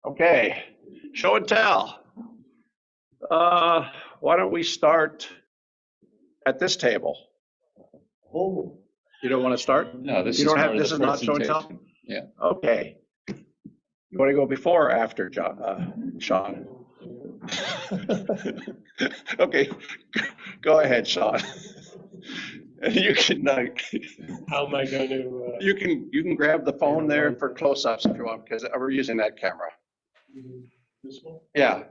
Okay, show and tell. Why don't we start at this table? Oh, You don't want to start? No, this You is don't have, part of this the is not show and tell? presentation. Yeah. Okay. You want to go before or after, Sean? Okay, go ahead, Sean. You can, how am I going to? you can grab the phone there for close-ups if you want, because we're using that camera. This one? Yeah.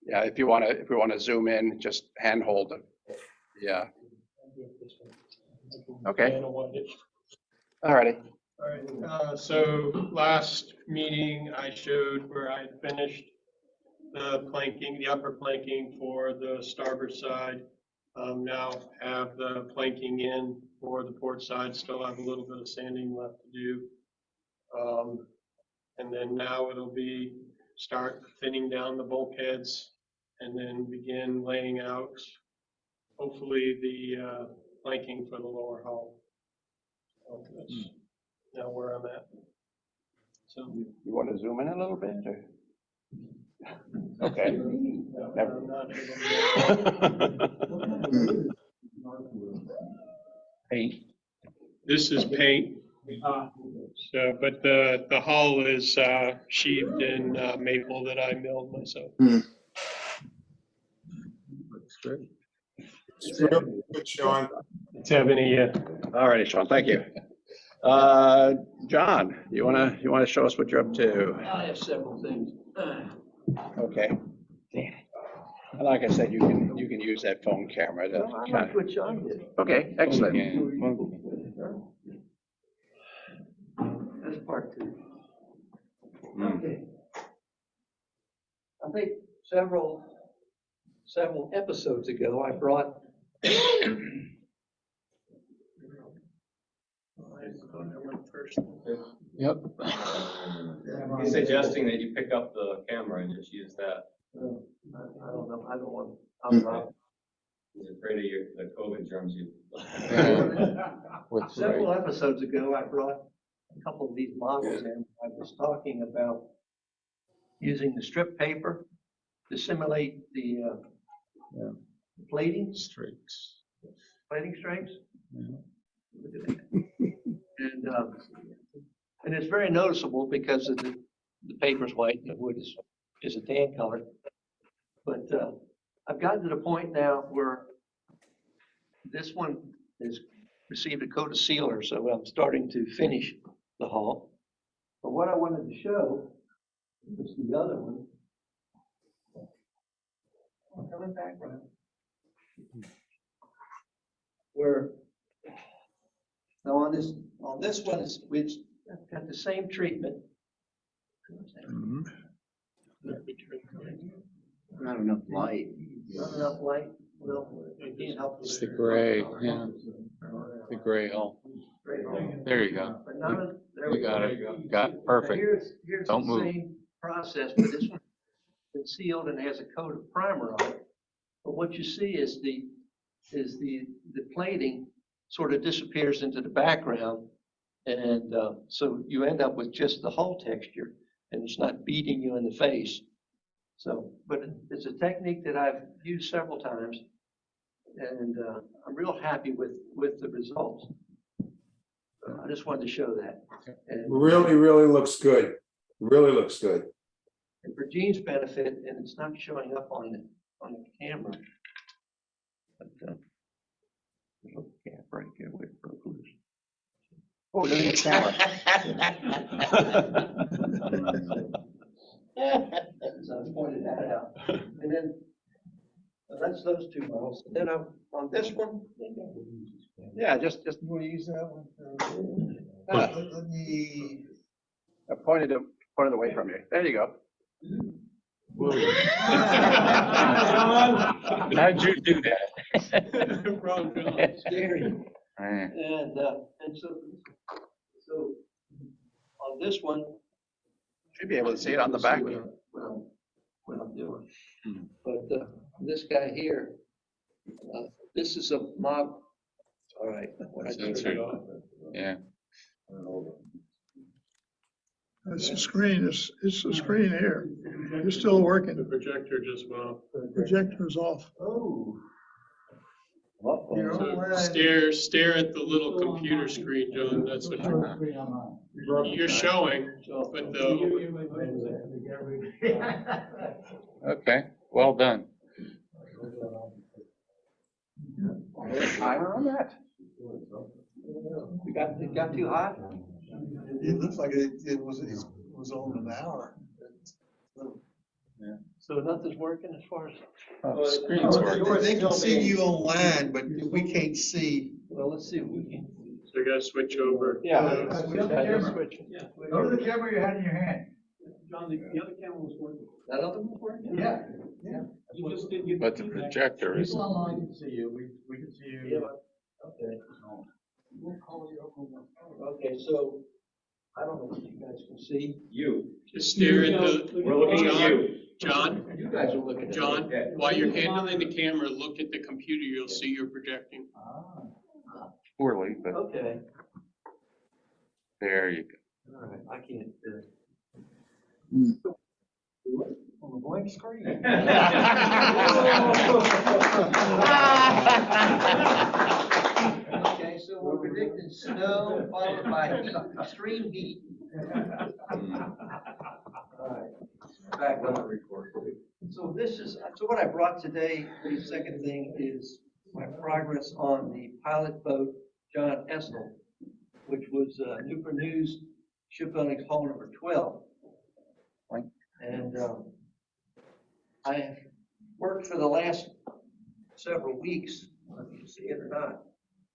If you want to zoom in, just handhold it. Yeah. Okay. All righty. All right, so last meeting I showed where I finished the planking, the upper planking for the starboard side. Now have the planking in for the port side, still have a little bit of sanding left to do. And then now it'll be start thinning down the bulkheads and then begin laying out, hopefully the planking for the lower hull. So that's now where I'm at. So. You want to zoom in a little bit, or? Okay. Never. Paint. This is paint. So, but the hull is sheathed in maple that I milled myself. Looks great. It's real good, Sean. Let's have any. All righty, Sean, thank you. John, you wanna show us what you're up to? I have several things. Okay. And like I said, you can use that phone camera to I kind like what Sean did. of. Okay, excellent. Yeah. That's part two. Mm. Okay. I think several episodes ago, I brought. Yep. He's suggesting that you pick up the camera and just use that. I don't know, I don't want, I'm not. He's afraid of the COVID germs you. Several episodes ago, I brought a couple of these models in. I was talking about using the strip paper to simulate the plating Streaks. strings. Yeah. Look at that. And it's very noticeable because of the paper's white and the wood is a tan color. But I've gotten to the point now where this one has received a coat of sealer, so I'm starting to finish the hull. But what I wanted to show was the other one. Coming back around. Where now on this one is we've got the same treatment. Mhm. Not enough light. Not enough light. Well, I can't help it. It's the gray, yeah. The gray hull. There you go. But none there We got it. Got it. Perfect. Here's Don't the move. same process, but this one's been sealed and has a coat of primer on it. But what you see is the plating sort of disappears into the background. And so you end up with just the hull texture and it's not beating you in the face. So, but it's a technique that I've used several times and I'm real happy with the results. So I just wanted to show that. And, Really looks good. Really looks good. and for Gene's benefit, and it's not showing up on the camera. But yeah, right here where it broke loose. Oh, look at the camera. So I pointed that out. And then that's those two models. And then on this one. Yeah, just We'll use that one. Let me. I pointed it away from you. There you go. How'd you do that? Scary. Eh. And so on this one. Should be able to see it on the back. What I'm doing. Hmm. But this guy here, this is a model. All right. When I turn it Censored. off. Yeah. It's a screen, it's a screen here. You're still working. The projector just went off. Projector's off. Oh. So stare at the little computer screen, John, that's what you're showing, but the, Okay, well done. Timer on that? It got too hot? It looks like it was on an hour. So nothing's working as far as, Screen's working. They can see you online, but we can't see. well, let's see if we can. so you gotta switch over. Yeah. Switch. Go to the camera you had in your hand. John, the other camera was working. That other one's working? Yeah. You just didn't get. But the projector is, People online can see you, we can see Yeah, you. okay. We'll call you up on the- Okay, so I don't know what you guys can see. You, Just stare at the, we're looking at you. John, You guys are looking at me. John, while you're handling the camera, look at the computer, you'll see you're projecting. poorly, but Okay, there you go. all right, I can't. On the blank screen. Okay, so we're predicting snow followed by heat, extreme heat. All right, back on the record. So so what I brought today, the second thing is my progress on the pilot boat, John Estel, which was Newport News Shipbuilding's hull number 12. And I have worked for the last several weeks, if you see it or not,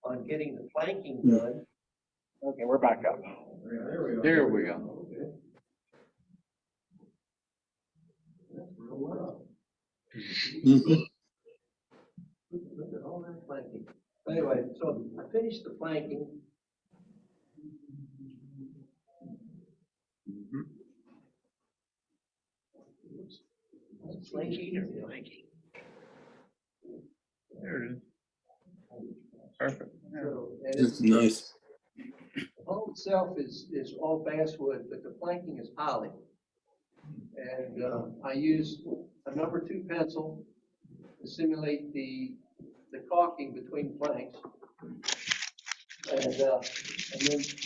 on getting the planking done. Okay, we're back up. There we go. Look at all that planking. Anyway, so I finished the planking. Planking or planking? There it is. Perfect. Yeah. So, and That's nice. the hull itself is all basswood, but the planking is poly. And I used a number 2 pencil to simulate the caulking between planks. And then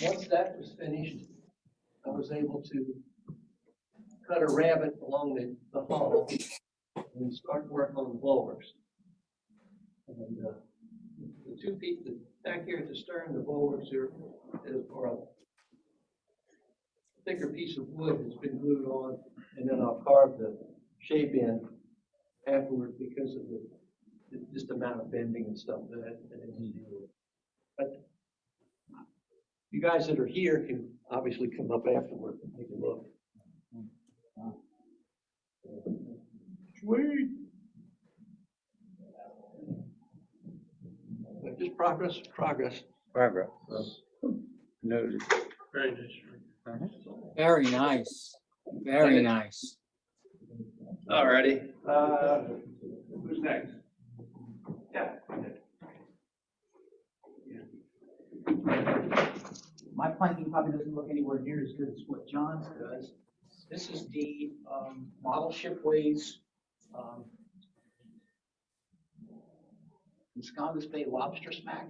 once that was finished, I was able to cut a rabbet along the hull and start work on the bulwarks. And the 2 feet back here at the stern, the bulwarks are a thicker piece of wood that's been glued on, and then I'll carve the shape in afterward because of the just amount of bending and stuff that I need to do. But you guys that are here can obviously come up afterward and take a look. Sweet. But just progress. Progress. Noted. Very nice. Very nice, very nice. All righty. Who's next? Yeah. My planking probably doesn't look anywhere near as good as what John's does. This is the model shipways Ensconces Bay lobster smack.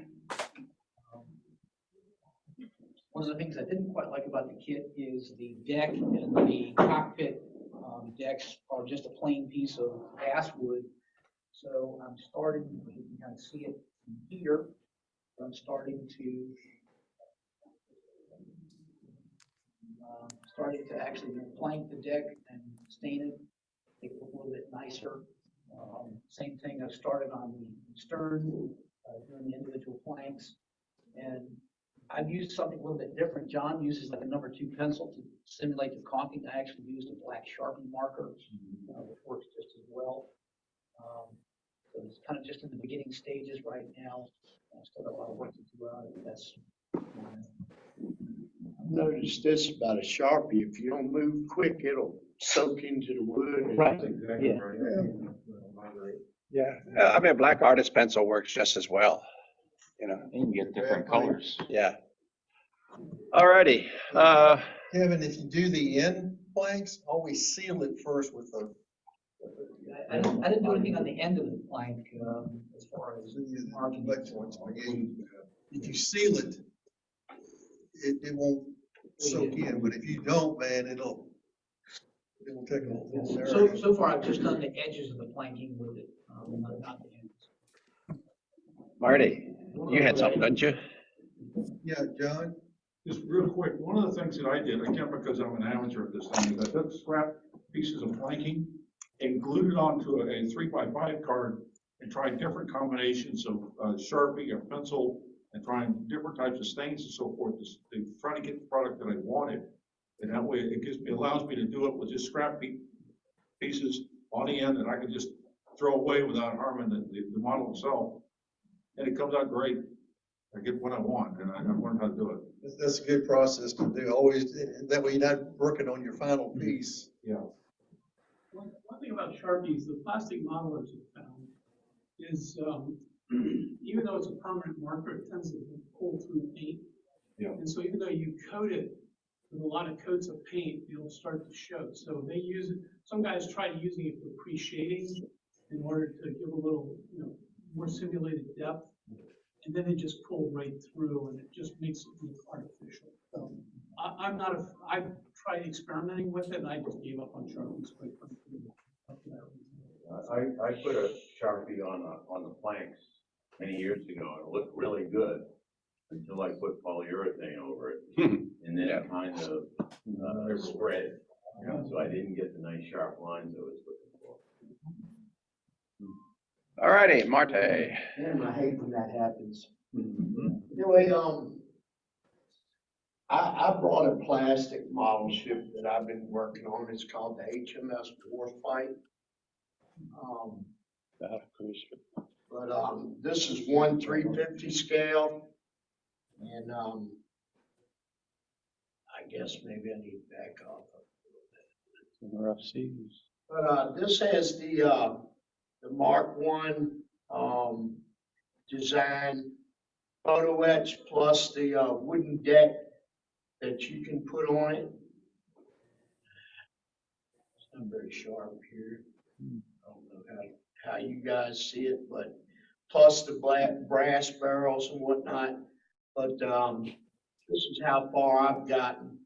One of the things I didn't quite like about the kit is the deck and the cockpit decks are just a plain piece of basswood. So I'm starting, you can kind of see it from here. I'm starting to actually plank the deck and stain it, make it look a little bit nicer. Same thing I started on the stern, doing the individual planks. And I've used something a little bit different. John uses like a number 2 pencil to simulate the caulking. I actually used a black Sharpie marker, which works just as well. So it's kind of just in the beginning stages right now. I still got a lot of work to do on it. That's I've noticed this about a Sharpie. If you don't move quick, it'll soak into the wood. Right. Yeah. Yeah. I mean, a black artist pencil works just as well, you know, You can get different colors. yeah. All righty. Kevin, if you do the end planks, always seal it first with a. I didn't do anything on the end of the plank, as far as marking. If you seal it, it won't soak in, but if you don't, man, it'll take a whole area. So far, I've just done the edges of the planking with it, not the ends. Marty, you had something, didn't you? Yeah, John? Just real quick, one of the things that I did, I can't because I'm an amateur at this thing, is I took scrap pieces of planking and glued it onto a 3x5 card and tried different combinations of Sharpie or pencil and trying different types of stains and so forth to try to get the product that I wanted. And that way it allows me to do it with just scrap pieces on the end that I could just throw away without harming the model itself. And it comes out great. I get what I want, and I've learned how to do it. That's a good process to do. Always, that way you're not working on your final piece. Yeah. One thing about Sharpies, the plastic modelers have found is, even though it's a permanent marker, it tends to pull through paint. Yeah. And so even though you coat it with a lot of coats of paint, it'll start to show. So they use it, some guys try using it for pre-shading in order to give a little, more simulated depth. And then they just pull right through and it just makes it look artificial. So I've tried experimenting with it and I just gave up on Sharpies quite frankly. I put a Sharpie on the planks many years ago, and it looked really good until I put polyurethane over it, and then it kind of spread. So I didn't get the nice sharp lines I was looking for. All righty, Marte. And I hate when that happens. Anyway, I brought a plastic model ship that I've been working on. It's called the HMS Warfight. But this is 1/350 scale, and I guess maybe I need to back off a little bit. Rough seas. But this has the Mark I design photo etch plus the wooden deck that you can put on it. It's not very sharp here. I don't know how you guys see it, but plus the black brass barrels and whatnot. But this is how far I've gotten.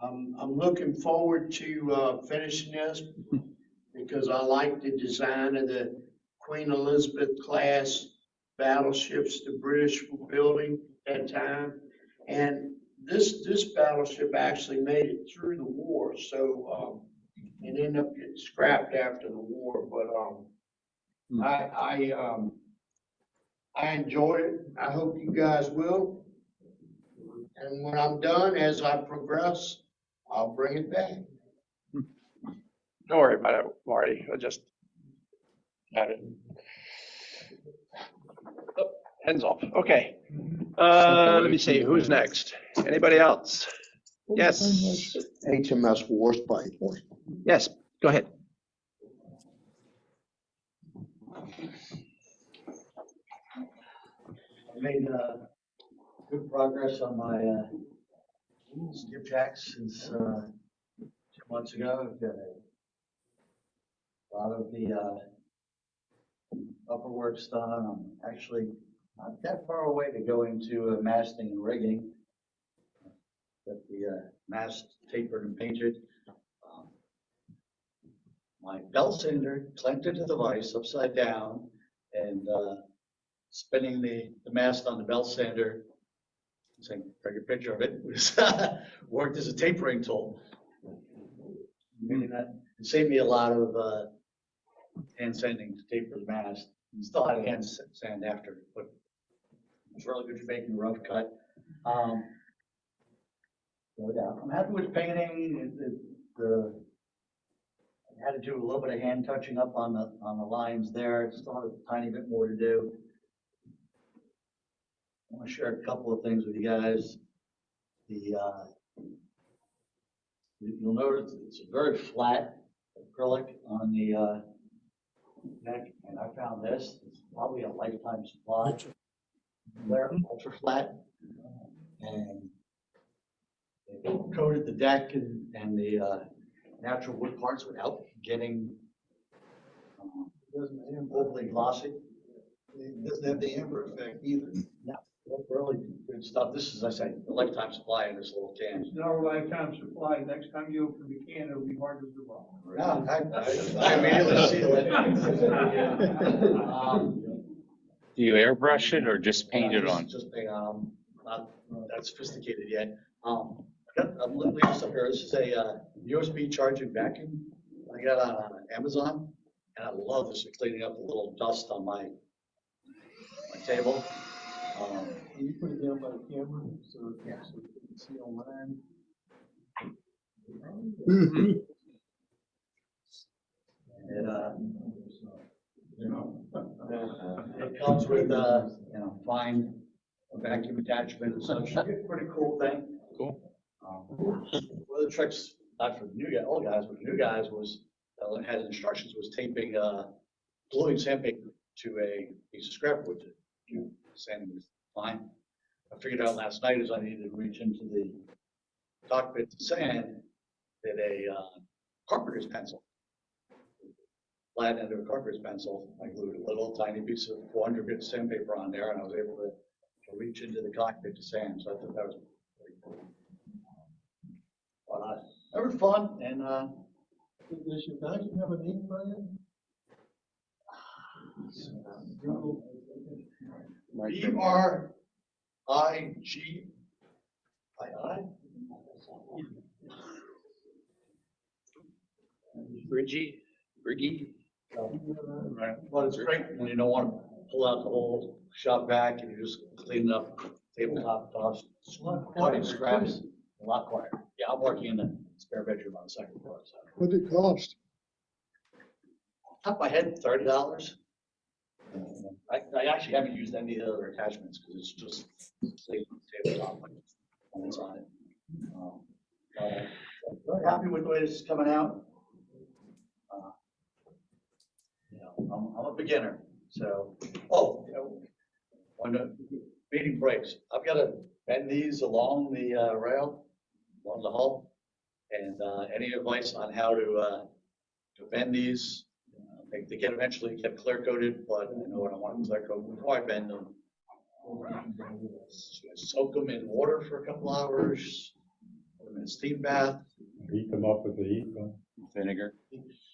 I'm looking forward to finishing this because I like the design of the Queen Elizabeth class battleships the British were building at that time. And this battleship actually made it through the war, so it ended up getting scrapped after the war. But I enjoyed it. I hope you guys will. And when I'm done, as I progress, I'll bring it back. Don't worry about it, Marty. I just got it. Oh, hands off. Okay. Let me see. Who's next? Anybody else? Yes. HMS Warfight. Yes. Go ahead. I made good progress on my skipjacks since 2 months ago. I've got a lot of the upper works done. I'm actually not that far away to go into masting and rigging. Got the mast tapered and painted. My belt sander clamped into the vise upside down and spinning the mast on the belt sander, saying, take a picture of it, was worked as a tapering tool. Meaning that it saved me a lot of hand sanding to taper the mast. Still had hand sand after, but it's really good for making a rough cut. So yeah, I'm happy with painting. I had to do a little bit of hand touching up on the lines there. Still have a tiny bit more to do. I want to share a couple of things with you guys. You'll notice it's a very flat acrylic on the neck, and I found this. It's probably a lifetime supply. They're ultra flat. And they coated the deck and the natural wood parts without getting overly glossy. It doesn't have the amber effect either. No, really good stuff. This is, I say, a lifetime supply in this little can. It's not a lifetime supply. Next time you open the can, it'll be hard as the rock. No, I immediately seal it. Do you airbrush it or just paint it on? Just paint on, not that sophisticated yet. I'm leaving this up here. This is a USB charging vacuum I got on Amazon, and I love this for cleaning up a little dust on my table. Can you put it down by the camera so you can see online? It comes with fine vacuum attachment and such. Pretty cool thing. Cool. One of the tricks, not for the new guys, old guys, but the new guys was, had instructions, was taping, gluing sandpaper to a piece of scrap wood to do sanding with fine. I figured out last night as I needed to reach into the cockpit to sand, that a carpenter's pencil, flat end of a carpenter's pencil, I glued a little tiny piece of 400 grit sandpaper on there, and I was able to reach into the cockpit to sand. So I thought that was pretty cool. But that was fun, and Does your vacuum have a name, Brian? BRIGII. Briggy? Well, it's great when you don't want to pull out the whole shop vac and you just clean it up, tabletop dust, cutting scraps, a lot quieter. Yeah, I'm working in the spare bedroom on the second floor. So. What did it cost? Top of my head, $30. I actually haven't used any of the other attachments because it's just tabletop when it's on it. Very happy with the way this is coming out. I'm a beginner, so, when the meeting breaks, I've got to bend these along the rail, along the hull, and any advice on how to bend these, they can eventually get clear coated, but I know what I want to clear coat before I bend them. Soak them in water for a couple hours, put them in a steam bath. Heat them up with the heat gun. Vinegar.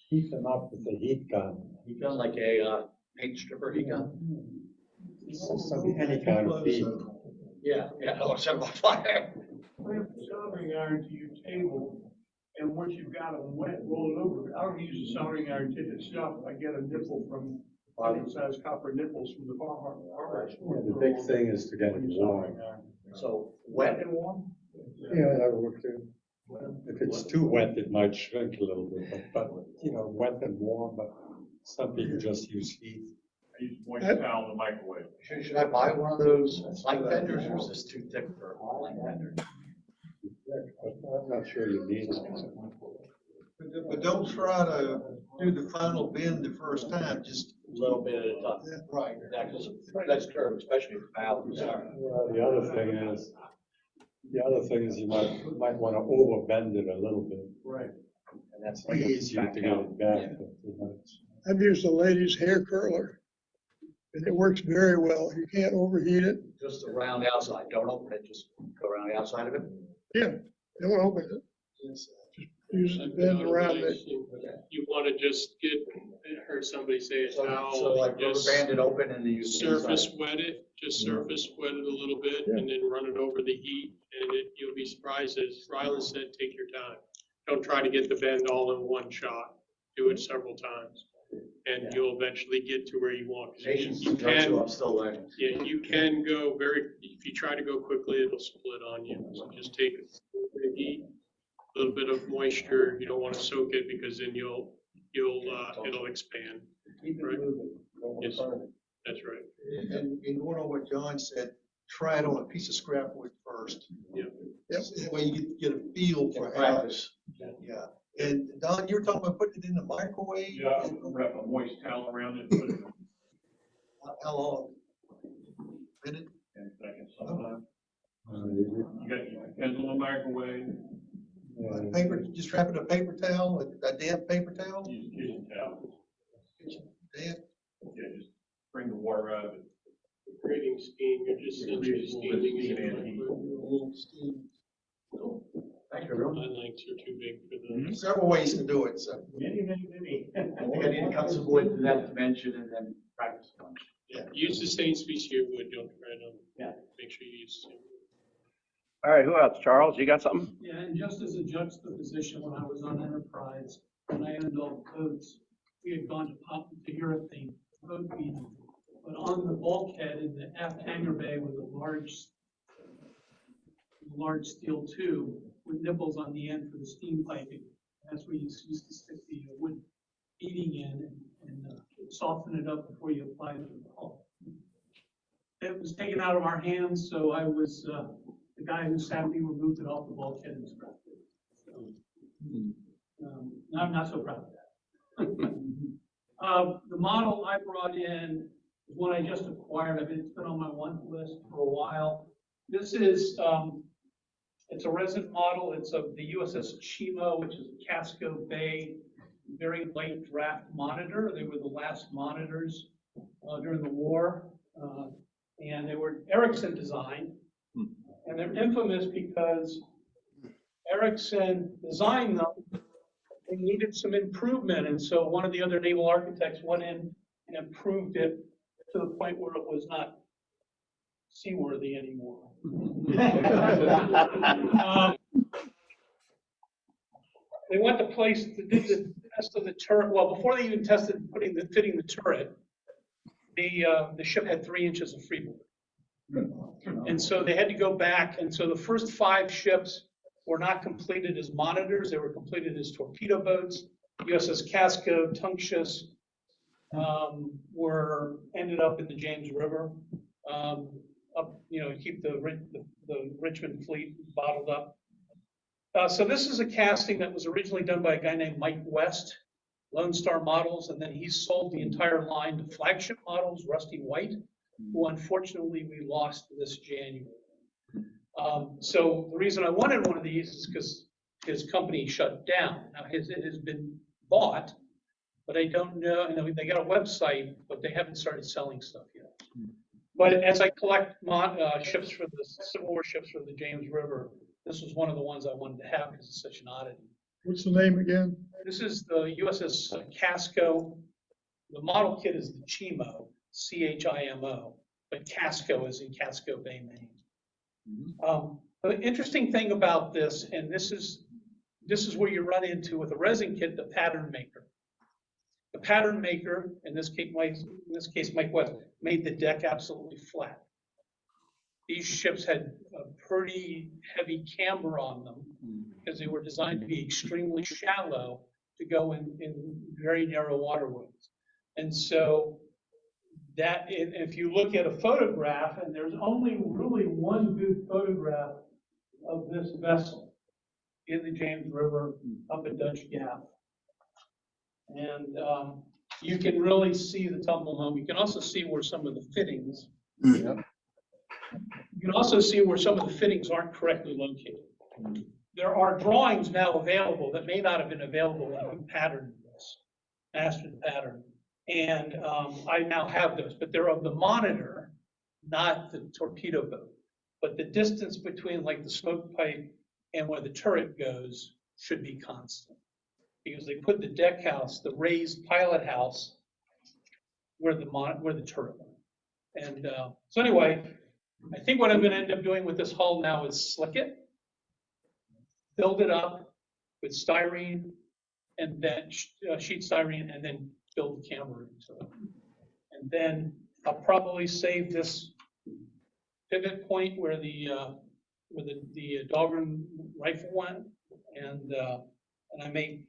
Heat them up with the heat gun. Heat gun, like a paint stripper heat gun? Any kind of heat. Yeah, I'll set them on fire. Put a soldering iron to your table, and once you've got them wet, roll it over. I don't use a soldering iron tip itself. I get a nipple from size copper nipples from the bar. The big thing is to get it warm. So wet and warm? Yeah, that would work too. If it's too wet, it might shrink a little bit, but wet and warm, but some people just use heat. I use moist towel in the microwave. Should I buy one of those light benders, or is this too thick for a light bender? I'm not sure you need it. But don't try to do the final bend the first time, just a little bit at a time. Right. Yeah, because it's a pretty nice curve, especially if the valve is hard. Well, the other thing is you might want to over bend it a little bit. Right. And that's Easier to get it back. I've used a lady's hair curler, and it works very well. You can't overheat it. Just around the outside, don't open it, just go around the outside of it. Yeah, don't open it. Just use it to bend around it. You want to just I heard somebody say a towel. So like rubber just band it open and then you surface wet it, just surface wet it a little bit, Yeah. and then run it over the heat, and you'll be surprised, as Rylan said, take your time. Don't try to get the bend all in one shot. Do it several times, and you'll eventually get to where you want. 'Cause Patience you is virtue, can, I'm still learning. yeah, you can go if you try to go quickly, it'll split on you. So just take a little bit of heat, a little bit of moisture. You don't want to soak it because then it'll expand. keep it Right. moving. Yes, that's right. And going on what John said, try it on a piece of scrap wood first. Yeah. That way you get a feel for how. Practice. Yeah. And Don, you were talking about putting it in the microwave? Yeah, I'll wrap a moist towel around it, put it How long? Minute? 10 seconds sometime. You got your pendulum back away. Paper, just wrap it in a paper towel, a damp paper towel? Use a kitchen towel. Damp. Yeah, just bring the water out of it. Creating steam, you're just essentially steaming it in. Thank you, everyone. My legs are too big for the. Several ways to do it, so. I think I need to cut some wood to that dimension and then practice a bunch. Yeah, use the same species of wood, don't try to. Yeah. Make sure you use the same. All right, who else? Charles, you got something? Yeah, and just as a juxtaposition, when I was on Enterprise, when I owned all the coats, we had gone to pop to urethane coat beading. But on the bulkhead in the aft hangar bay was a large steel tube with nipples on the end for the steam piping. That's where you used to stick the wood beading in and soften it up before you apply it to the hull. It was taken out of our hands, so I was, the guy who sadly removed it off the bulkhead and scrapped it. So, I'm not so proud of that. The model I brought in is one I just acquired. It's been on my want list for a while. This is, it's a resin model. It's of the USS Chimo, which is a Casco Bay, very light draft monitor. They were the last monitors during the war. And they were Ericsson design. And they're infamous because Ericsson designed them. They needed some improvement. And so one of the other naval architects went in and improved it to the point where it was not seaworthy anymore. They went to place to do the test of the turret. Well, before they even tested fitting the turret, the ship had 3 inches of freeboard. And so they had to go back. And so the first 5 ships were not completed as monitors. They were completed as torpedo boats. USS Casco, Tungusius ended up in the James River, keep the Richmond fleet bottled up. So this is a casting that was originally done by a guy named Mike West, Lone Star Models, and then he sold the entire line to Flagship Models, Rusty White, who unfortunately we lost this January. So the reason I wanted one of these is because his company shut down. Now it has been bought, but I don't know, they got a website, but they haven't started selling stuff yet. But as I collect ships for the Civil War ships for the James River, this was one of the ones I wanted to have because it's such an oddity. What's the name again? This is the USS Casco. The model kit is the Chimo, CHIMO, but Casco is in Casco Bay, Maine. The interesting thing about this, and this is where you run into with a resin kit, the pattern maker. The pattern maker, in this case Mike West, made the deck absolutely flat. These ships had a pretty heavy camber on them because they were designed to be extremely shallow to go in very narrow waterways. And so that, if you look at a photograph, and there's only really one good photograph of this vessel in the James River up at Dutch Gap. And you can really see the tumble home. You can also see where some of the fittings, you can also see where some of the fittings aren't correctly located. There are drawings now available that may not have been available when we patterned this, mastered the pattern. And I now have those, but they're of the monitor, not the torpedo boat. But the distance between like the smoke pipe and where the turret goes should be constant. Because they put the deck house, the raised pilot house, where the turret went. And so anyway, I think what I'm going to end up doing with this hull now is slick it, build it up with styrene, and then sheet styrene, and then build the camber into it. And then I'll probably save this pivot point where the Dahlgren rifle went, and I may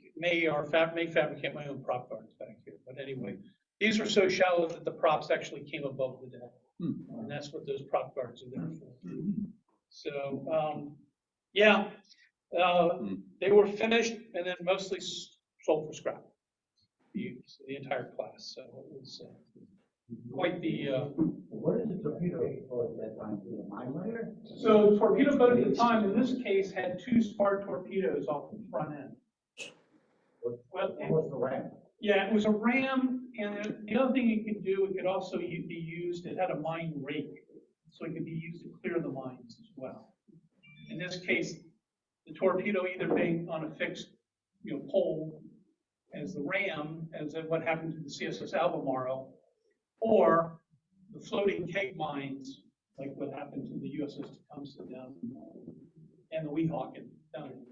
fabricate my own prop guards back here. But anyway, these are so shallow that the props actually came above the deck, and that's what those prop guards are there for. So they were finished and then mostly sold for scrap. The entire class. So it was quite the, What is a torpedo boat at that time? A mine layer? so torpedo boat at the time, in this case, had 2 spar torpedoes off the front end. Well, What was the ram? yeah, it was a ram, and the other thing it could do, it could also be used, it had a mine rake, so it could be used to clear the mines as well. In this case, the torpedo either being on a fixed, pole as the ram, as what happened to the CSS Albemarle, or the floating keg mines, like what happened to the USS Tecumseh down, and the Weehawken down in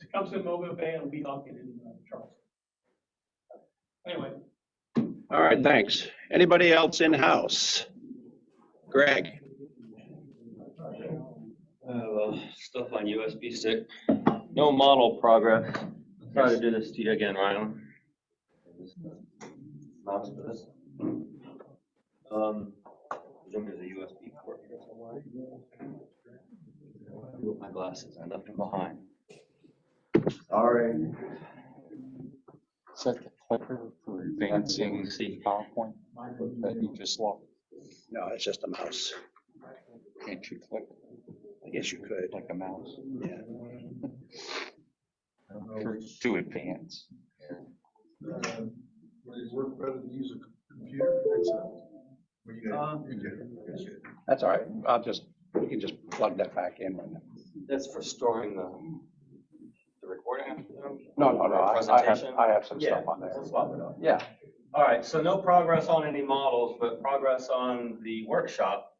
Tecumseh, Mobile Bay, and Weehawken in Charleston. Anyway. All right, thanks. Anybody else in-house? Greg? Stuff on USB stick. No model progress. Try to do this to you again, Ryan. Mouse for this. There's a USB port here somewhere. My glasses, I left them behind. Sorry. Is that the clicker for advancing the PowerPoint that you just lost? No, it's just a mouse. Can't you click I guess you could. like a mouse? Yeah. To advance. Would it work better to use a computer? That's all right. We can just plug that back in. That's for storing the recording? No. Presentation? I have some Yeah, stuff on there. we'll swap it up. Yeah. All right, so no progress on any models, but progress on the workshop.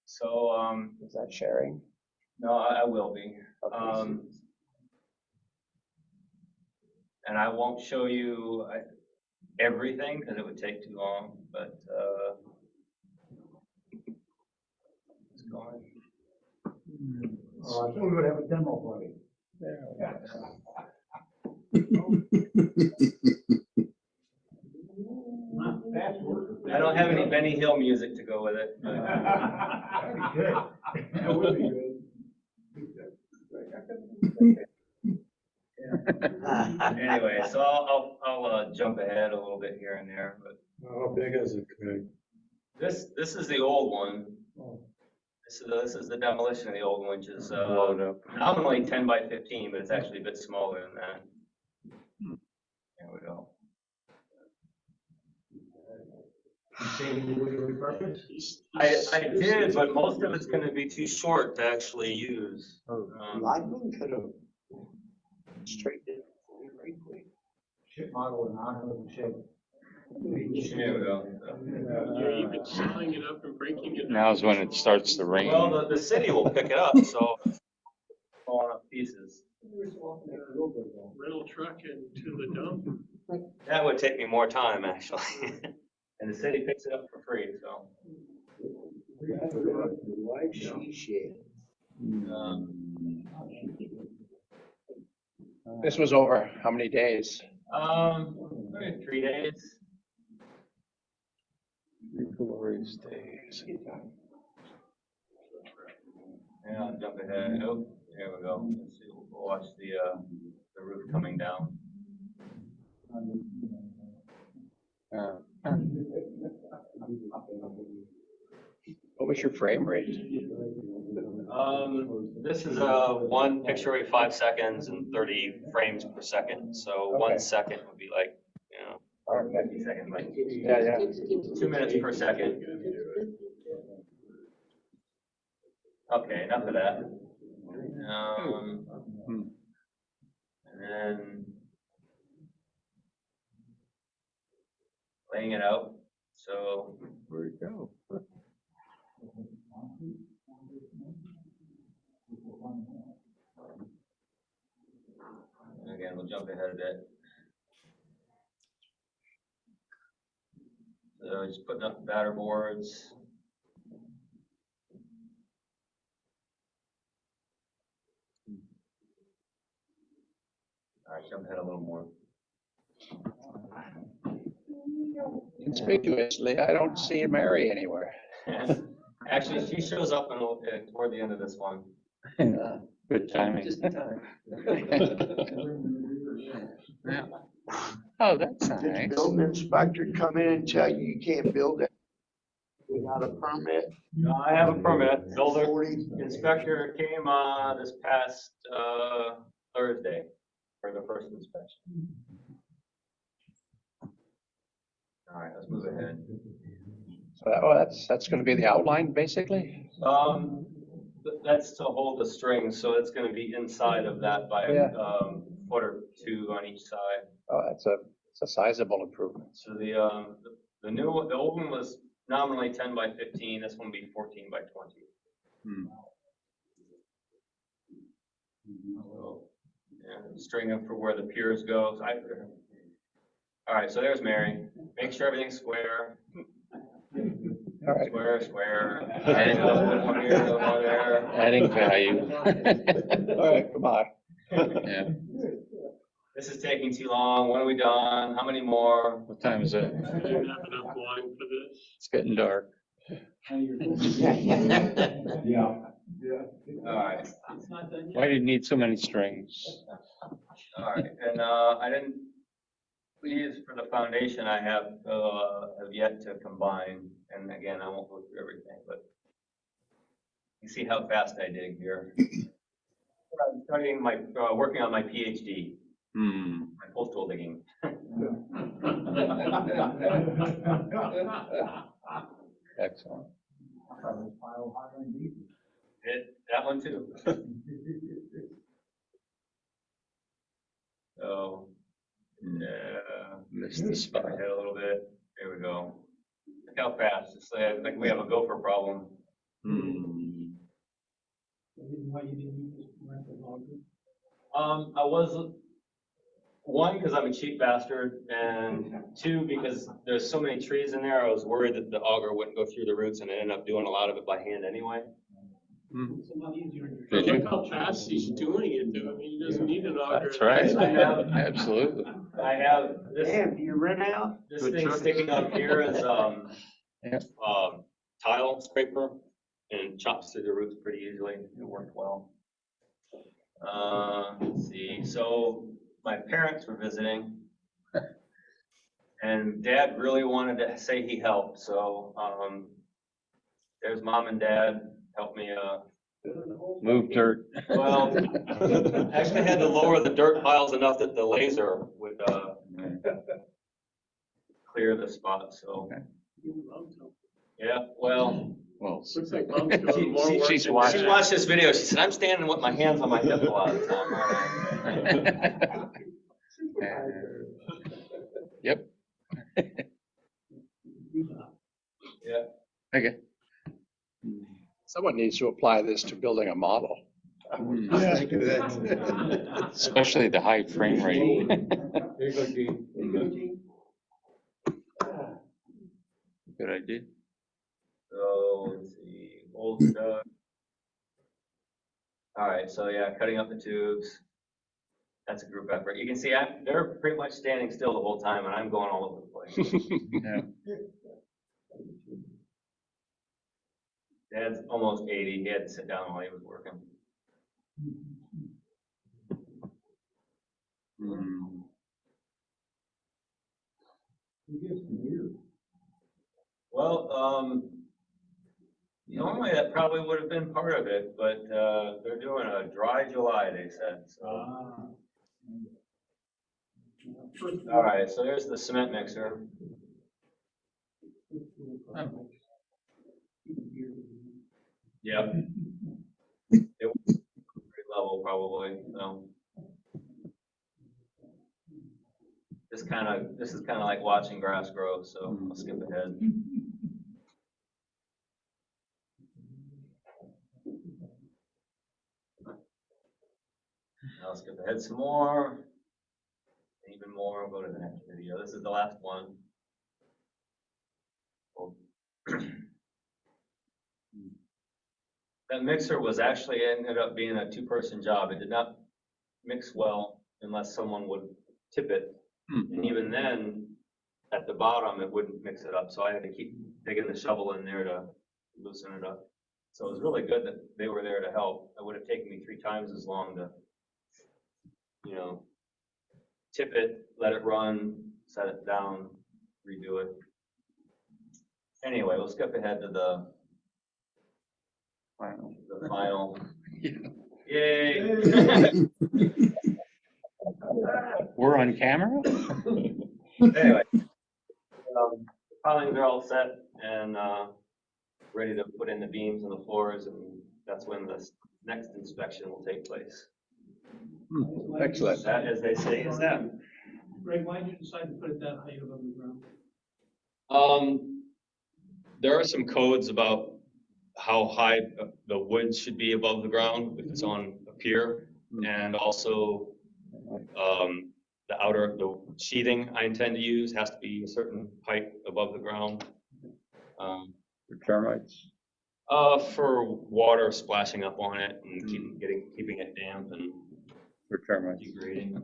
So, Is that sharing? no, I will be. And I won't show you everything because it would take too long, but it's going. Oh, I thought we would have a demo for you. Not fast work. I don't have any Benny Hill music to go with it. But That'd be good. That would be good. anyway, so I'll jump ahead a little bit here and there, but How big is it, Craig? this is the old one. This is the demolition of the old one, which is Blow it up. nominally 10 by 15, but it's actually a bit smaller than that. There we go. I did, but most of it's going to be too short to actually use. Lineman could have straightened it very quick. Ship model and not having shape. There we go. You've been selling it up and breaking it. Now's when it starts to rain. Well, the city will pick it up, so falling up pieces. Rental truck into the dump. That would take me more time, actually. And the city picks it up for free, so. This was over how many days? Maybe 3 days. 3 glorious days. Yeah, I'll jump ahead. Oh, there we go. Let's see. We'll watch the roof coming down. What was your frame rate? This is one picture every 5 seconds and 30 frames per second. So 1 second would be like, 50 seconds, like 2 minutes per second. Okay, enough of that. And then laying it out. So where'd it go? And again, we'll jump ahead a bit. So just putting up the batter boards. All right, jump ahead a little more. Conspicuously, I don't see Mary anywhere. Actually, she shows up toward the end of this one. Good timing. Just in time. Yeah. Oh, that's Did the nice. building inspector come in and tell you can't build it without a permit? No, I have a permit. Builder 40? inspector came, this past, Thursday for the first inspection. All right, let's move ahead. So, that's gonna be the outline, basically? That's to hold the string, so it's gonna be inside of that by Yeah. foot or two on each side. Oh, it's a sizable improvement. So the old one was nominally 10 by 15, this one will be 14 by 20. Yeah, string up for where the piers go. All right, so there's Mary. Make sure everything's square. All right. Square. Adding a little bit more here, a little more there. Adding value. All right, come on. Yeah. This is taking too long. When are we done? How many more? What time is it? I didn't have enough line for this. It's getting dark. Yeah. All right. It's not done yet. Why do you need so many strings? All right, and I didn't, these for the foundation I have yet to combine, and again, I won't go through everything, but you see how fast I dig here. I'm studying working on my PhD, my postal digging. Excellent. That one too. So, yeah. Missed the spot. Ahead a little bit. There we go. Look how fast. It's like we have a gopher problem. The reason why you didn't use this rental longer? I was, one, because I'm a cheap bastard, and two, because there's so many trees in there, I was worried that the auger wouldn't go through the roots, and I ended up doing a lot of it by hand anyway. It's a lot easier. Did you? Look how fast he's doing it, dude. I mean, he doesn't need an auger. That's right. I have, Absolutely. I have this. Damn, do you rent out? This thing sticking up here is Yeah. tile scraper, and it chops through the roots pretty easily. It worked well. Let's see. So my parents were visiting, and Dad really wanted to say he helped. So there's Mom and Dad helped me. Move dirt. Well, actually had to lower the dirt piles enough that the laser would clear the spot. So yeah, well. Well, Looks like Mom's doing more work. She watched this video. She said, "I'm standing with my hands on my hip a lot of the time." All right. Yep. Yeah. Okay. Someone needs to apply this to building a model. Especially the high frame rate. Good idea. So let's see, old stuff. All right, so yeah, cutting up the tubes. That's a group effort. You can see they're pretty much standing still the whole time, and I'm going all over the place. Yeah. Dad's almost 80. He had to sit down while he was working. Well, normally that probably would have been part of it, but they're doing a dry July, they said. So. All right, so there's the cement mixer. Yep. It was grade level probably. So. This is kind of like watching grass grow. So I'll skip ahead. I'll skip ahead some more. Even more. I'll go to the next video. This is the last one. That mixer was actually ended up being a two-person job. It did not mix well unless someone would tip it. And even then, at the bottom, it wouldn't mix it up. So I had to keep digging the shovel in there to loosen it up. So it was really good that they were there to help. It would have taken me 3 times as long to, tip it, let it run, set it down, redo it. Anyway, we'll skip ahead to the final. Yay! We're on camera? Anyway, pilings are all set and ready to put in the beams and the floors, and that's when the next inspection will take place. Excellent. That, as they say, is that. Greg, why did you decide to put it that height above the ground? There are some codes about how high the wood should be above the ground if it's on a pier, and also the sheathing I intend to use has to be a certain height above the ground. For termites? For water splashing up on it and keeping it damp and For termites. degrading.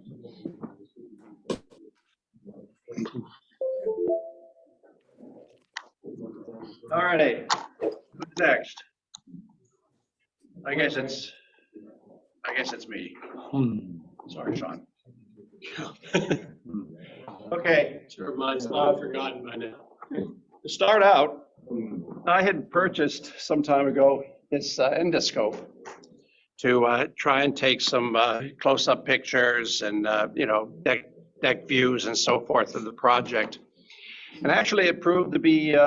All right, who's next? I guess it's me. Sorry, Sean. Okay. Sure, mine's not forgotten by now. To start out, I had purchased some time ago this endoscope to try and take some close-up pictures and deck views and so forth of the project. And actually, it proved to be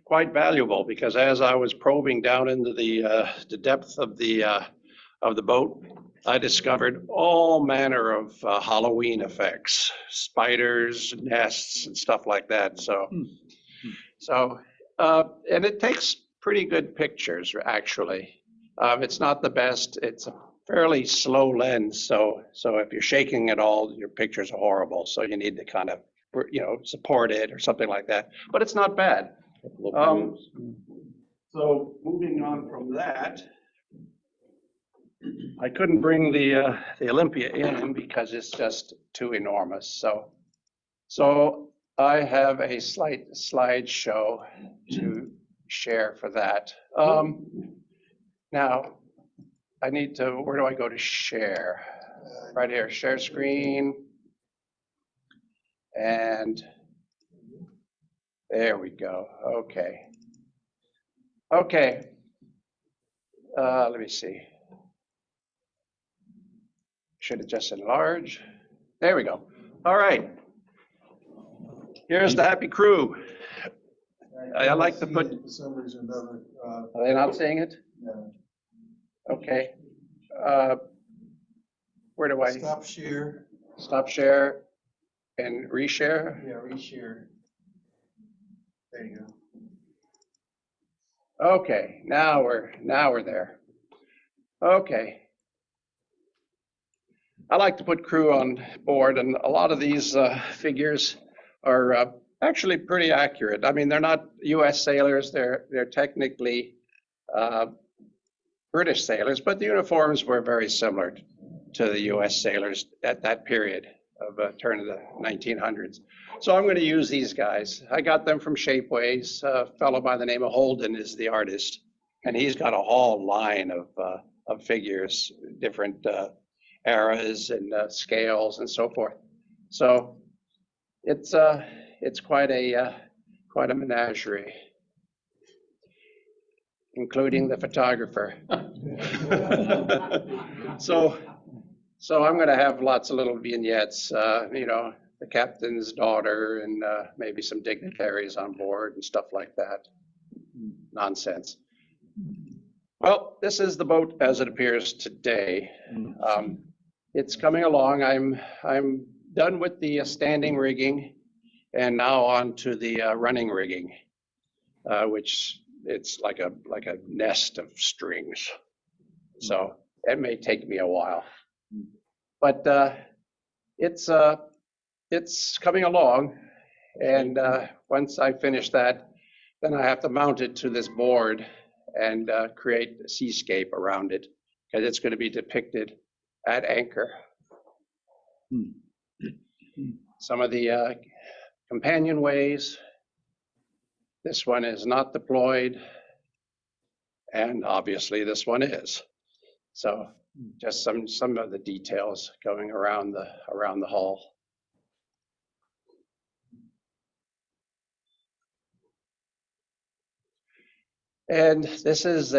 quite valuable because as I was probing down into the depth of the boat, I discovered all manner of Halloween effects, spiders, nests, and stuff like that. And it takes pretty good pictures, actually. It's not the best. It's a fairly slow lens, so if you're shaking at all, your pictures are horrible. So you need to kind of, support it or something like that. But it's not bad. So moving on from that, I couldn't bring the Olympia in because it's just too enormous. So I have a slight slideshow to share for that. Now, I need to, where do I go to share? Right here, share screen. And there we go. Okay. Let me see. Should have just enlarged. There we go. All right. Here's the happy crew. I like to put. For some reason or another. Are they not seeing it? No. Okay. Where do I? Stop share. Stop share and reshare? Yeah, reshare. There you go. Okay, now we're there. Okay. I like to put crew on board, and a lot of these figures are actually pretty accurate. I mean, they're not U.S. sailors; they're technically British sailors, but the uniforms were very similar to the U.S. sailors at that period of turn of the 1900s. So I'm going to use these guys. I got them from Shapeways. A fellow by the name of Holden is the artist, and he's got a whole line of figures, different eras and scales and so forth. So it's quite a menagerie, including the photographer. So I'm going to have lots of little vignettes, the captain's daughter and maybe some dignitaries on board and stuff like that. Nonsense. Well, this is the boat as it appears today. It's coming along. I'm done with the standing rigging and now on to the running rigging, which it's like a nest of strings. So it may take me a while, but it's coming along. And once I finish that, then I have to mount it to this board and create a seascape around it, because it's going to be depicted at anchor. Some of the companionways, this one is not deployed, and obviously this one is. So just some of the details going around the hull. And this is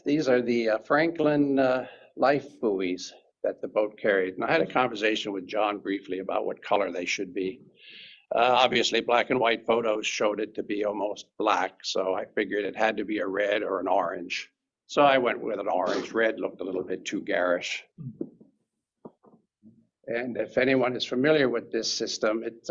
these are the Franklin life buoys that the boat carried. And I had a conversation with John briefly about what color they should be. Obviously, black and white photos showed it to be almost black, so I figured it had to be a red or an orange. So I went with an orange. Red looked a little bit too garish. And if anyone is familiar with this system, it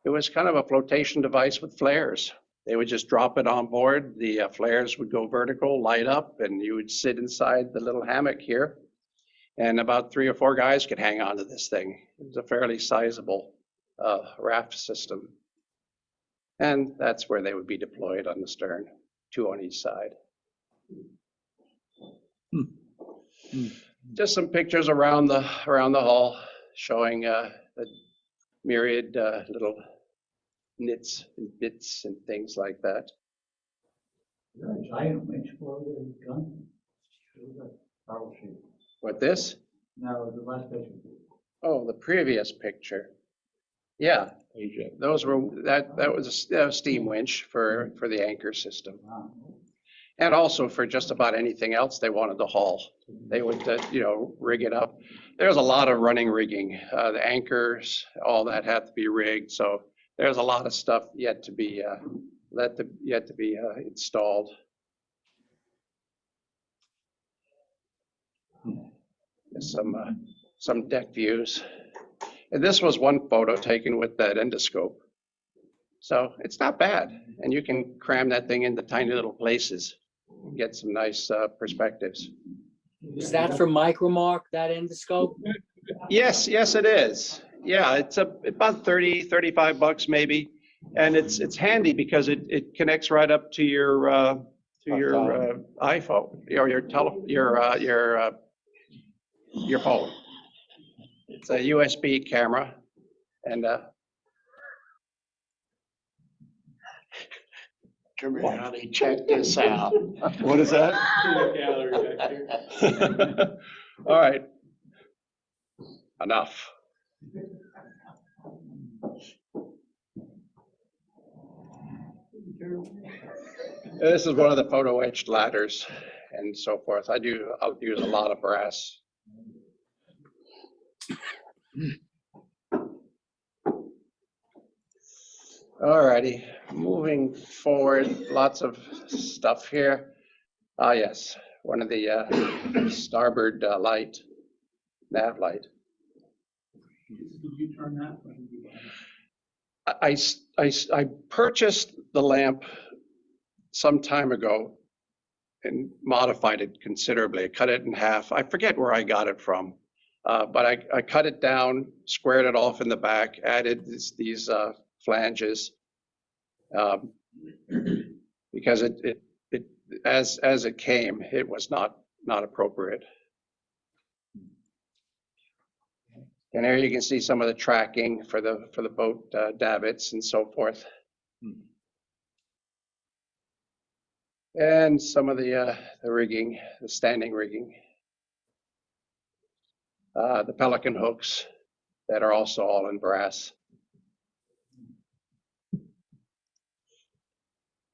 was kind of a flotation device with flares. They would just drop it on board. The flares would go vertical, light up, and you would sit inside the little hammock here. And about 3 or 4 guys could hang on to this thing. It was a fairly sizable raft system. And that's where they would be deployed on the stern, 2 on each side. Just some pictures around the hull showing the myriad little nits and bits and things like that. Giant winch blower gun. What this? No, the last picture. Oh, the previous picture. Yeah, those were that was a steam winch for the anchor system, and also for just about anything else they wanted to haul. They would rig it up. There's a lot of running rigging. The anchors, all that had to be rigged. So there's a lot of stuff yet to be installed. Some deck views. And this was one photo taken with that endoscope. So it's not bad. And you can cram that thing into tiny little places and get some nice perspectives. Is that for Micromark, that endoscope? Yes, it is. Yeah, it's about 30, 35 bucks maybe. And it's handy because it connects right up to your iPhone or your phone. It's a USB camera, and come here, honey, check this out. What is that? Gallery back there. All right, enough. This is one of the photo etched ladders and so forth. I'll use a lot of brass. All righty, moving forward, lots of stuff here. Yes, one of the starboard light, nav light. Did you turn that? I purchased the lamp some time ago and modified it considerably. I cut it in half. I forget where I got it from, but I cut it down, squared it off in the back, added these flanges because it as it came, it was not appropriate. And here you can see some of the tracking for the boat davits and so forth. And some of the rigging, the standing rigging. The pelican hooks that are also all in brass.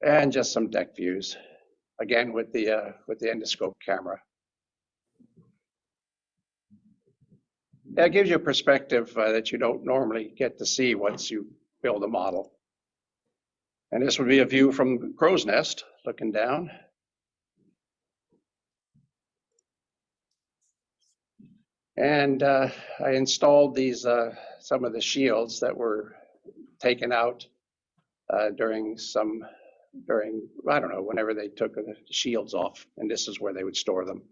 And just some deck views, again with the endoscope camera. That gives you a perspective that you don't normally get to see once you build a model. And this would be a view from the crow's nest, looking down. And I installed these some of the shields that were taken out during I don't know, whenever they took the shields off, and this is where they would store them.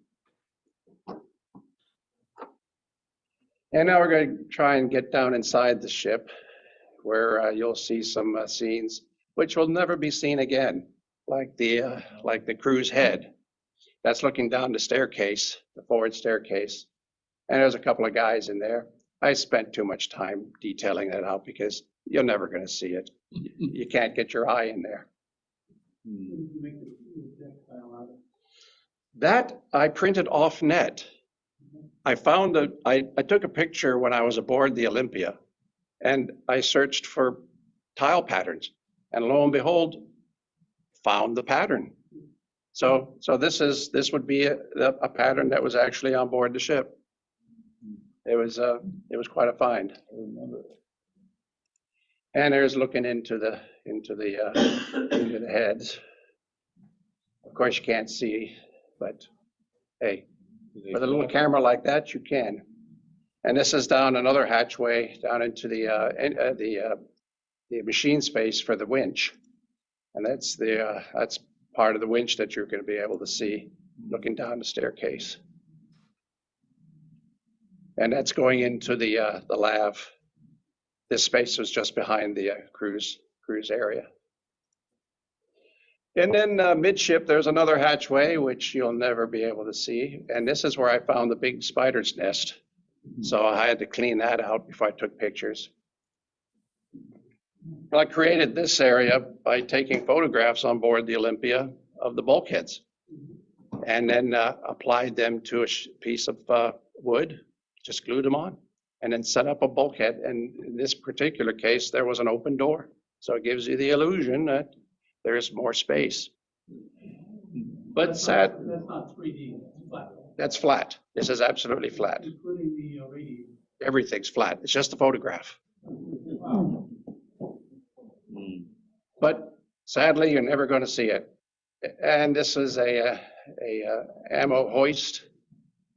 And now we're going to try and get down inside the ship, where you'll see some scenes which will never be seen again, like the crew's head. That's looking down the staircase, the forward staircase, and there's a couple of guys in there. I spent too much time detailing that out because you're never going to see it. You can't get your eye in there. That I printed off net. I found I took a picture when I was aboard the Olympia, and I searched for tile patterns, and lo and behold, found the pattern. So this would be a pattern that was actually on board the ship. It was quite a find. And there's looking into the heads. Of course, you can't see, but hey, with a little camera like that, you can. And this is down another hatchway down into the machine space for the winch, and that's part of the winch that you're going to be able to see looking down the staircase. And that's going into the lav. This space was just behind the cruise area. And then midship, there's another hatchway, which you'll never be able to see. And this is where I found the big spider's nest. So I had to clean that out before I took pictures. Well, I created this area by taking photographs on board the Olympia of the bulkheads, and then applied them to a piece of wood, just glued them on, and then set up a bulkhead. And in this particular case, there was an open door. So it gives you the illusion that there's more space. But sad. That's not 3D, it's flat. That's flat. This is absolutely flat. Including the radiator. Everything's flat. It's just a photograph. Wow. But sadly, you're never going to see it. And this is a ammo hoist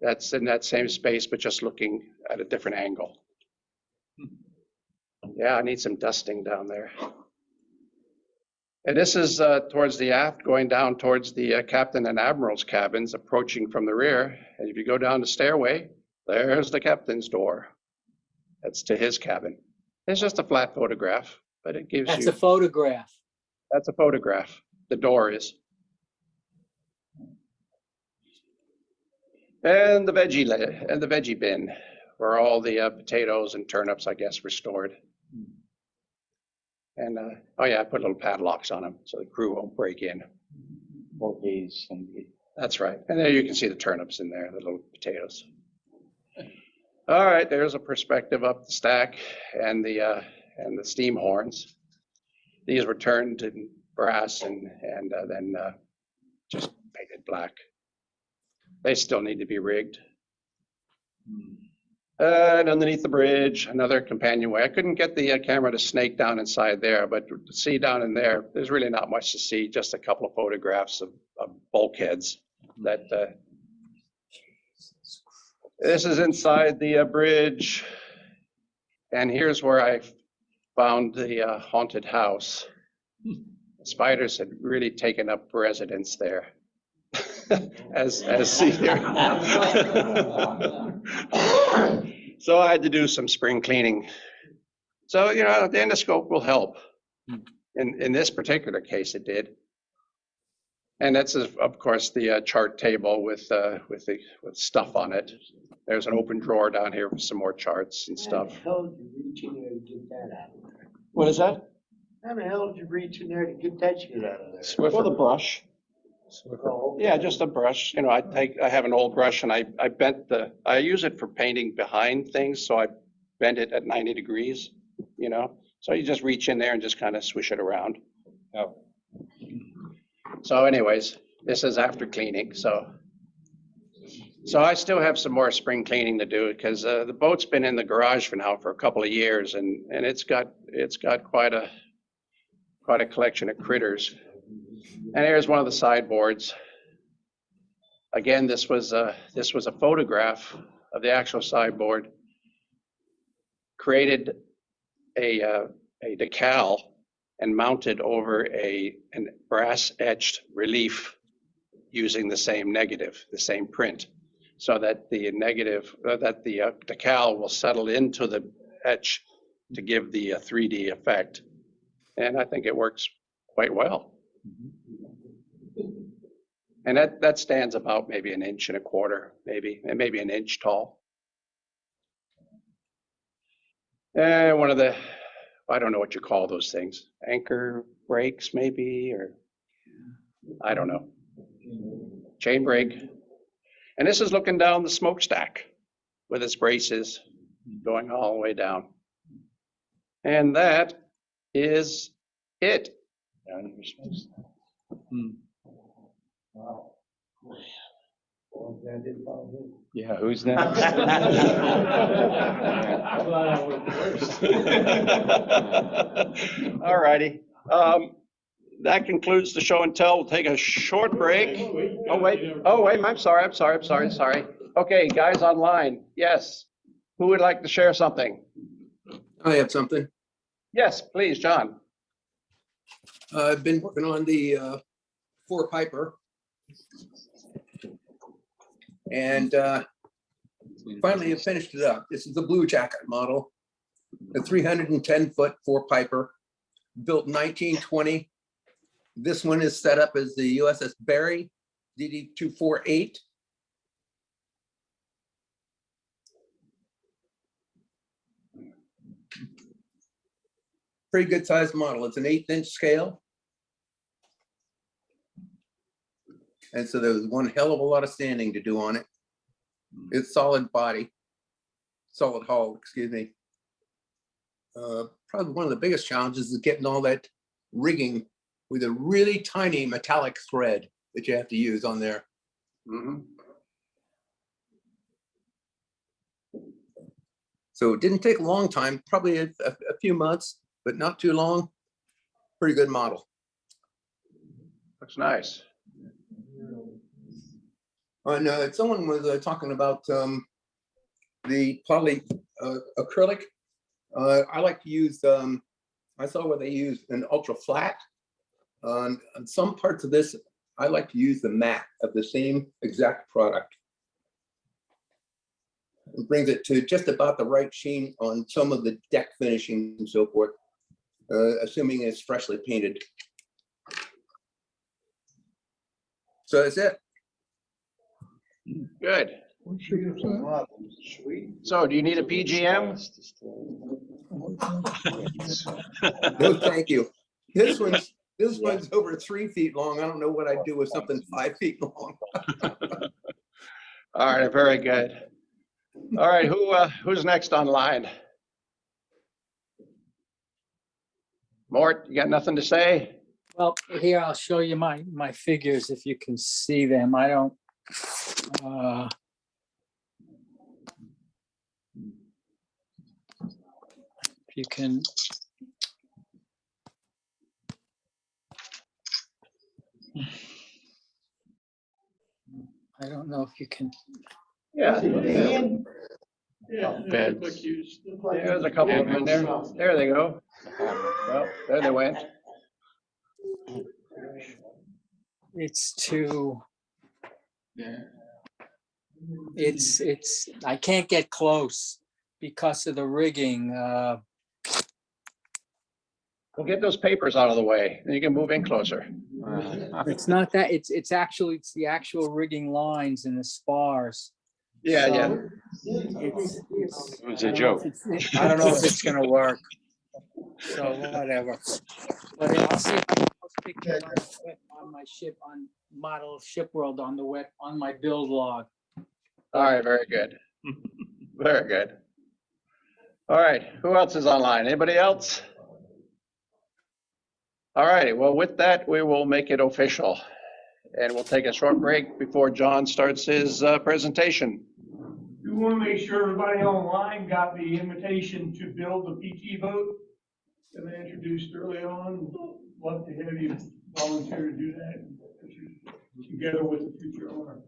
that's in that same space, but just looking at a different angle. Yeah, I need some dusting down there. And this is towards the aft, going down towards the captain and admiral's cabins, approaching from the rear. And if you go down the stairway, there's the captain's door. That's to his cabin. It's just a flat photograph, but it gives you. That's a photograph. That's a photograph. The door is. And the veggie bin, where all the potatoes and turnips, I guess, were stored. And oh yeah, I put little padlocks on them so the crew won't break in. That's right. And there you can see the turnips in there, the little potatoes. All right, there's a perspective up the stack and the steam horns. These were turned in brass and then just painted black. They still need to be rigged. And underneath the bridge, another companionway. I couldn't get the camera to snake down inside there, but to see down in there, there's really not much to see, just a couple of photographs of bulkheads. This is inside the bridge. And here's where I found the haunted house. The spiders had really taken up residence there. as seen here. So I had to do some spring cleaning. So, the endoscope will help. In this particular case, it did. And that's, of course, the chart table with stuff on it. There's an open drawer down here with some more charts and stuff. How the hell did you reach in there to get that out of there? What is that? How the hell did you reach in there to get that shit out of there? With a brush. Oh, Yeah, just a brush. I have an old brush and I use it for painting behind things. So I bend it at 90 degrees, So you just reach in there and just kind of swish it around. Oh. So anyways, this is after cleaning. So I still have some more spring cleaning to do because the boat's been in the garage for a couple of years and it's got quite a collection of critters. And here's one of the sideboards. Again, this was a photograph of the actual sideboard. Created a decal and mounted over a brass etched relief using the same negative, the same print, so that the decal will settle into the etch to give the 3D effect. And I think it works quite well. And that stands about maybe 1.25 inches, and maybe 1 inch tall. And one of the, I don't know what you call those things, anchor brakes maybe, or I don't know, chain brake. And this is looking down the smokestack. with its braces going all the way down. And that is it. Wow. Yeah, who's next? All righty. That concludes the show and tell. We'll take a short break. Oh, wait, I'm sorry. Okay, guys online, yes. Who would like to share something? I have something. Yes, please, John. I've been working on the four piper. And finally have finished it up. This is the Blue Jacket model, a 310-foot four piper, built in 1920. This one is set up as the USS Barry DD-248. Pretty good sized model. It's an 1/8" scale. And so there was one hell of a lot of sanding to do on it. It's solid body, solid hull, excuse me. Probably one of the biggest challenges is getting all that rigging with a really tiny metallic thread that you have to use on there. So it didn't take a long time, probably a few months, but not too long. Pretty good model. Looks nice. And someone was talking about the poly acrylic. I like to use, I saw where they use an ultra flat. On some parts of this, I like to use the matte of the same exact product. It brings it to just about the right sheen on some of the deck finishings and so forth, assuming it's freshly painted. So that's it. Good. So do you need a PGM? No, thank you. This one's over 3 feet long. I don't know what I'd do with something 5 feet long. All right, very good. All right, who's next online? Mort, you got nothing to say? Well, here, I'll show you my figures if you can see them. I don't, if you can. I don't know if you can. Yeah. Yeah. Beds. There's a couple of them in there. There they go. Well, there they went. It's too. It's I can't get close because of the rigging. We'll get those papers out of the way, then you can move in closer. It's not that, it's the actual rigging lines and the spars. Yeah, yeah. It was a joke. I don't know if it's gonna work. So whatever. But I'll see if I can post pictures on my ship, on model ship world on the web, on my build log. All right, very good. Very good. All right, who else is online? Anybody else? All righty, well, with that, we will make it official. And we'll take a short break before John starts his presentation. We want to make sure everybody online got the invitation to build the PT boat that I introduced early on. Love to have you volunteer to do that together with the future owner.